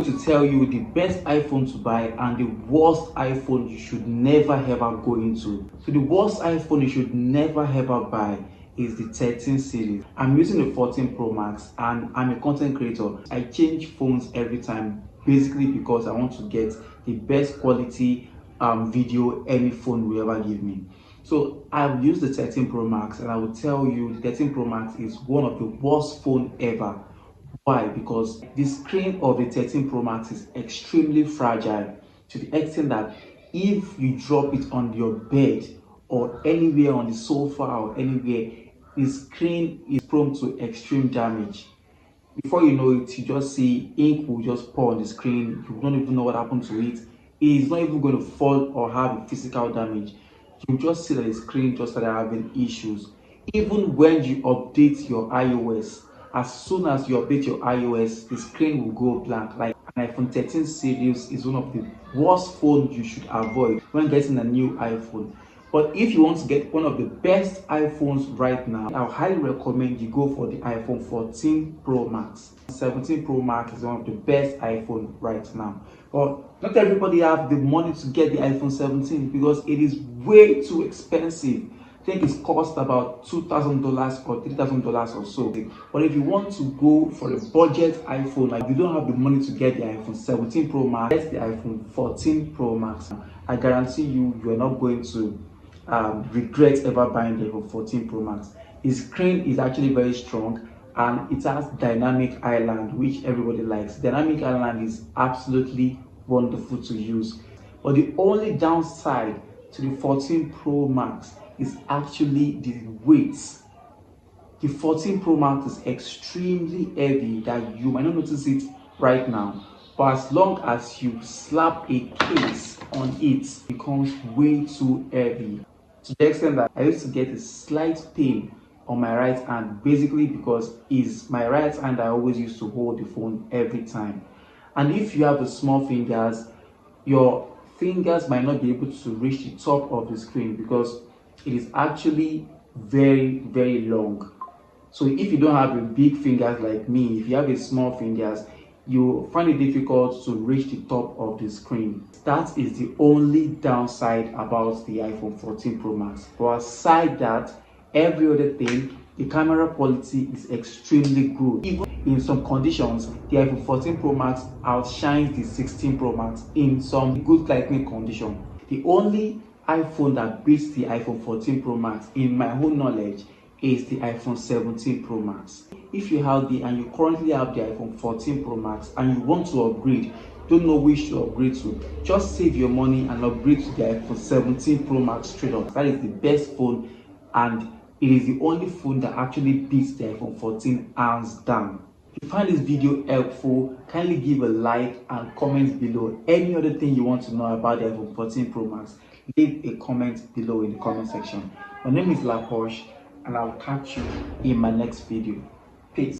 To tell you the best iPhone to buy and the worst iPhone you should never ever go into. So the worst iPhone you should never ever buy is the 13 series. I'm using the 14 Pro Max and I'm a content creator. I change phones every time basically because I want to get the best quality video any phone will ever give me. So I've used the 13 Pro Max and I will tell you the 13 Pro Max is one of the worst phone ever. Why? Because the screen of the 13 Pro Max is extremely fragile to the extent that if you drop it on your bed or anywhere on the sofa or anywhere, the screen is prone to extreme damage. Before you know it, you just see ink will just pour on the screen. You don't even know what happened to it. It is not even going to fall or have physical damage. You just see that the screen just started having issues. Even when you update your iOS, as soon as you update your iOS, the screen will go blank. Like an iPhone 13 series is one of the worst phones you should avoid when getting a new iPhone. But if you want to get one of the best iPhones right now, I highly recommend you go for the iPhone 14 Pro Max. 17 Pro Max is one of the best iPhone right now. But not everybody have the money to get the iPhone 17 because it is way too expensive. I think it's cost about $2,000 or $3,000 or so. But if you want to go for a budget iPhone, like you don't have the money to get the iPhone 17 Pro Max, get the iPhone 14 Pro Max. I guarantee you, you are not going to regret ever buying the iPhone 14 Pro Max. Its screen is actually very strong and it has dynamic island, which everybody likes. Dynamic island is absolutely wonderful to use. But the only downside to the 14 Pro Max is actually the weight. The 14 Pro Max is extremely heavy that you might not notice it right now, but as long as you slap a case on it, it becomes way too heavy to the extent that I used to get a slight pain on my right hand, basically because it's my right hand I always used to hold the phone every time. And if you have the small fingers, your fingers might not be able to reach the top of the screen because it is actually very long. So if you don't have a big fingers like me, if you have a small fingers, you find it difficult to reach the top of the screen. That is the only downside about the iPhone 14 Pro Max. But aside that, every other thing, the camera quality is extremely good. Even in some conditions, the iPhone 14 Pro Max outshines the 16 Pro Max in some good lighting condition. The only iPhone that beats the iPhone 14 Pro Max in my own knowledge is the iPhone 17 Pro Max. If you have and you currently have the iPhone 14 Pro Max and you want to upgrade, don't know which to upgrade to, just save your money and upgrade to the iPhone 17 Pro Max straight up. That is the best phone and it is the only phone that actually beats the iPhone 14 hands down. If you find this video helpful, kindly give a like and comment below any other thing you want to know about the iPhone 14 Pro Max. Leave a comment below in the comment section. My name is Laposh and I'll catch you in my next video.